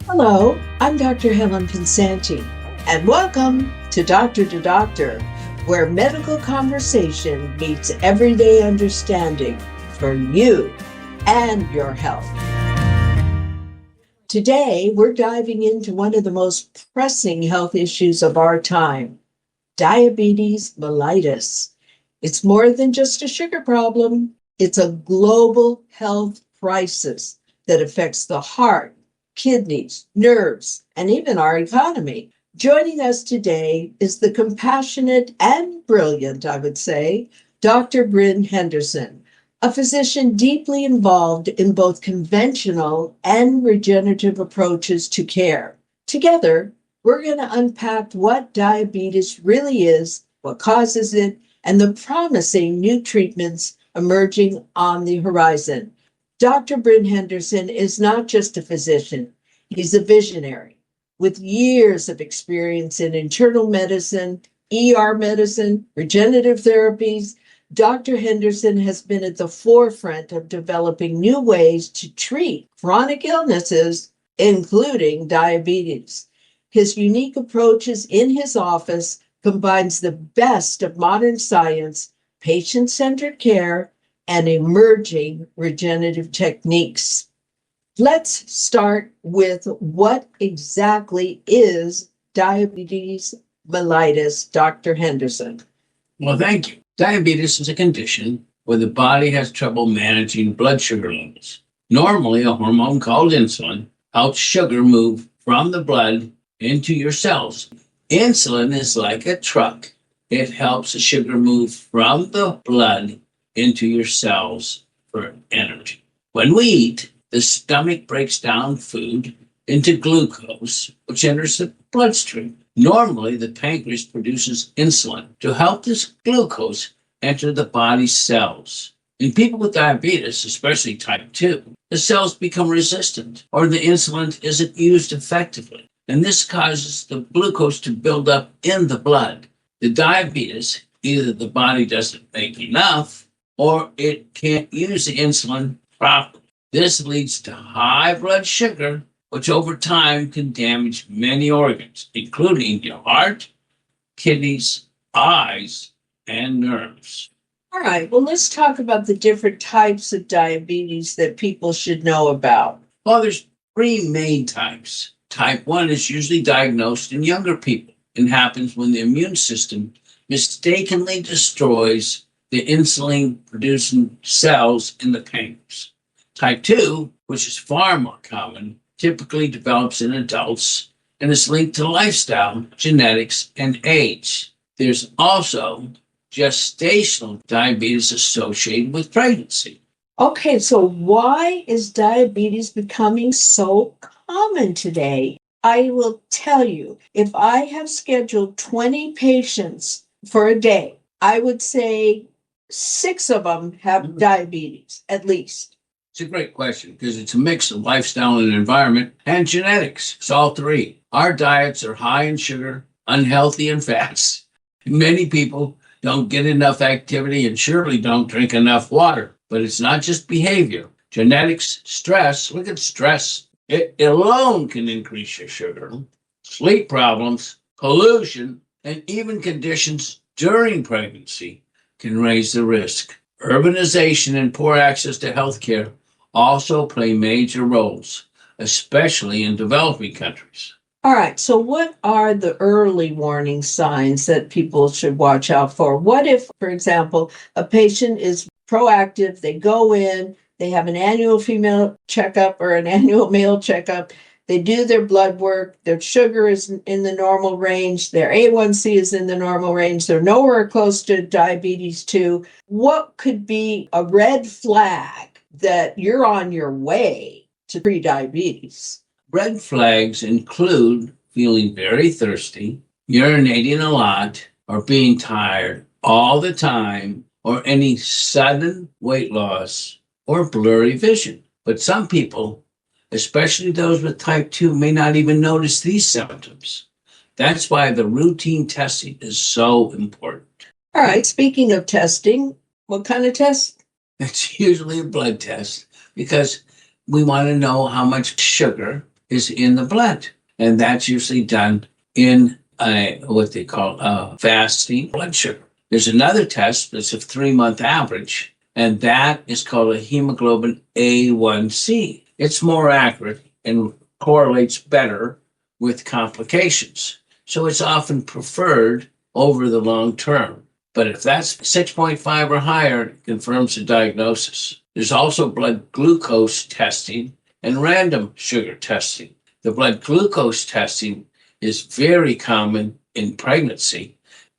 Hello, I'm Dr. Helen Pinsanti, and welcome to Doctor, where medical conversation meets everyday understanding for you and your health. Today, we're diving into one of the most pressing health issues of our time, diabetes mellitus. It's more than just a sugar problem, it's a global health crisis that affects the heart, kidneys, nerves, and even our economy. Joining us today is the compassionate and brilliant, I would say, Dr. Bryn Henderson, a physician deeply involved in both conventional and regenerative approaches to care. Together, we're going to unpack what diabetes really is, what causes it, and the promising new treatments emerging on the horizon. Dr. Bryn Henderson is not just a physician, he's a visionary with years of experience in internal medicine, ER medicine, regenerative therapies. Dr. Henderson has been at the forefront of developing new ways to treat chronic illnesses, including diabetes. His unique approaches in his office combines the best of modern science, patient-centered care, and emerging regenerative techniques. Let's start with what exactly is diabetes mellitus, Dr. Henderson. Well, thank you. Diabetes is a condition where the body has trouble managing blood sugar levels. Normally, a hormone called insulin helps sugar move from the blood into your cells. Insulin is like a truck. It helps the sugar move from the blood into your cells for energy. When we eat, the stomach breaks down food into glucose, which enters the bloodstream. Normally, the pancreas produces insulin to help this glucose enter the body's cells. In people with diabetes, especially type 2, the cells become resistant or the insulin isn't used effectively. And this causes the glucose to build up in the blood. The diabetes, either the body doesn't make enough or it can't use the insulin properly. This leads to high blood sugar, which over time can damage many organs, including your heart, kidneys, eyes, and nerves. All right, well, let's talk about the different types of diabetes that people should know about. Well, there's three main types. Type 1 is usually diagnosed in younger people and happens when the immune system mistakenly destroys the insulin-producing cells in the pancreas. Type 2, which is far more common, typically develops in adults and is linked to lifestyle, genetics, and age. There's also gestational diabetes associated with pregnancy. Okay, so why is diabetes becoming so common today? I will tell you, if I have scheduled 20 patients for a day, I would say 6 of them have diabetes, at least. It's a great question because it's a mix of lifestyle and environment and genetics. It's all three. Our diets are high in sugar, unhealthy in fats. Many people don't get enough activity and surely don't drink enough water. But it's not just behavior. Genetics, stress, look at stress. It alone can increase your sugar. Sleep problems, pollution, and even conditions during pregnancy can raise the risk. Urbanization and poor access to health care also play major roles, especially in developing countries. All right, so what are the early warning signs that people should watch out for? What if, for example, a patient is proactive, they go in, they have an annual female checkup or an annual male checkup, they do their blood work, their sugar is in the normal range, their A1C is in the normal range, they're nowhere close to diabetes 2. What could be a red flag that you're on your way to prediabetes? Red flags include feeling very thirsty, urinating a lot, or being tired all the time, or any sudden weight loss or blurry vision. But some people, especially those with type 2, may not even notice these symptoms. That's why the routine testing is so important. All right, speaking of testing, what kind of test? It's usually a blood test because we want to know how much sugar is in the blood. And that's usually done in what they call fasting blood sugar. There's another test that's a 3-month average, and that is called a hemoglobin A1C. It's more accurate and correlates better with complications. So it's often preferred over the long term. But if that's 6.5 or higher, it confirms the diagnosis. There's also blood glucose testing and random sugar testing. The blood glucose testing is very common in pregnancy,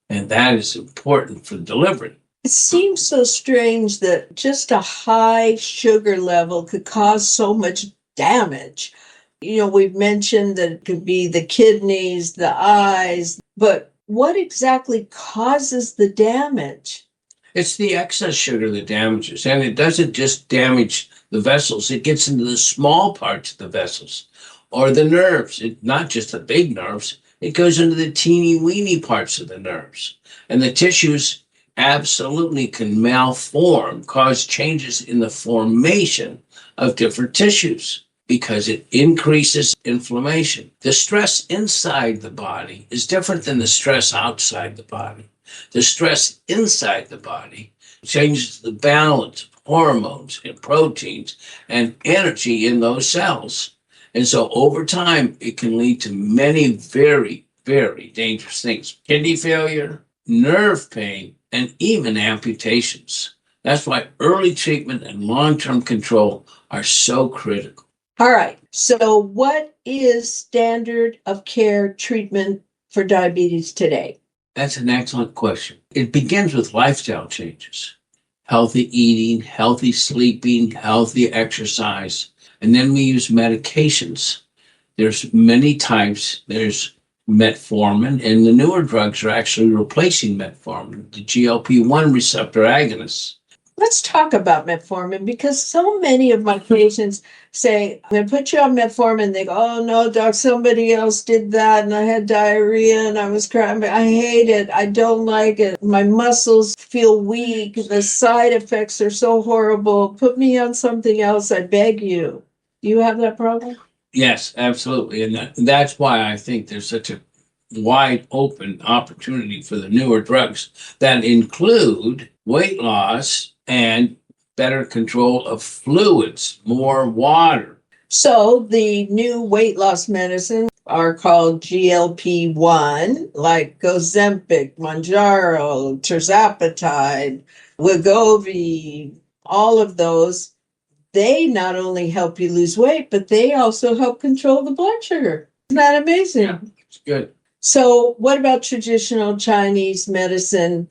and that is important for delivery. It seems so strange that just a high sugar level could cause so much damage. We've mentioned that it could be the kidneys, the eyes, but what exactly causes the damage? It's the excess sugar that damages, and it doesn't just damage the vessels, it gets into the small parts of the vessels or the nerves. Not just the big nerves, it goes into the teeny weeny parts of the nerves. And the tissues absolutely can malform, cause changes in the formation of different tissues because it increases inflammation. The stress inside the body is different than the stress outside the body. The stress inside the body changes the balance of hormones and proteins and energy in those cells. And so over time, it can lead to many very, very dangerous things. Kidney failure, nerve pain, and even amputations. That's why early treatment and long-term control are so critical. All right. So what is standard of care treatment for diabetes today? That's an excellent question. It begins with lifestyle changes, healthy eating, healthy sleeping, healthy exercise. And then we use medications. There's many types. There's metformin, and the newer drugs are actually replacing metformin, the GLP-1 receptor agonists. Let's talk about metformin because so many of my patients say, I'm going to put you on metformin. They go, oh no, doc, somebody else did that and I had diarrhea and I was crying. I hate it. I don't like it. My muscles feel weak. The side effects are so horrible. Put me on something else. I beg you. Do you have that problem? Yes, absolutely. And that's why I think there's such a wide open opportunity for the newer drugs that include weight loss and better control of fluids, more water. So the new weight loss medicine are called GLP-1, like Ozempic, Mounjaro, tirzepatide, Wegovy, all of those. They not only help you lose weight, but they also help control the blood sugar. Isn't that amazing? Yeah, it's good. So what about traditional Chinese medicine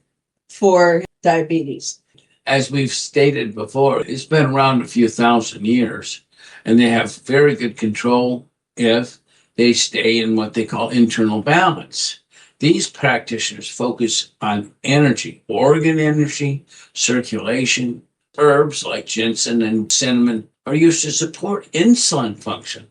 for diabetes? As we've stated before, it's been around a few thousand years, and they have very good control if they stay in what they call internal balance. These practitioners focus on energy, organ energy, circulation. Herbs like ginseng and cinnamon are used to support insulin function.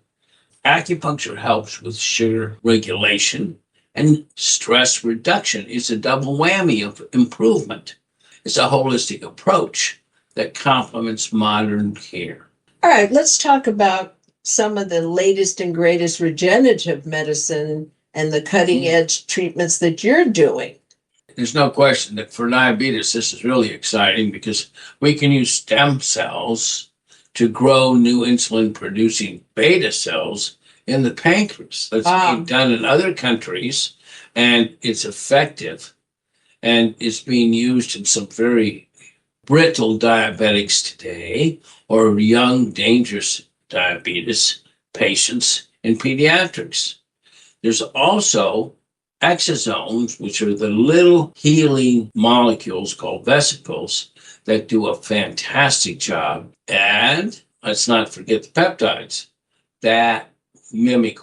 Acupuncture helps with sugar regulation, and stress reduction is a double whammy of improvement. It's a holistic approach that complements modern care. All right, let's talk about some of the latest and greatest regenerative medicine and the cutting edge treatments that you're doing. There's no question that for diabetes, this is really exciting because we can use stem cells to grow new insulin producing beta cells in the pancreas. That's being done in other countries, and it's effective. And it's being used in some very brittle diabetics today or young, dangerous diabetes patients in pediatrics. There's also exosomes, which are the little healing molecules called vesicles that do a fantastic job. And let's not forget the peptides that mimic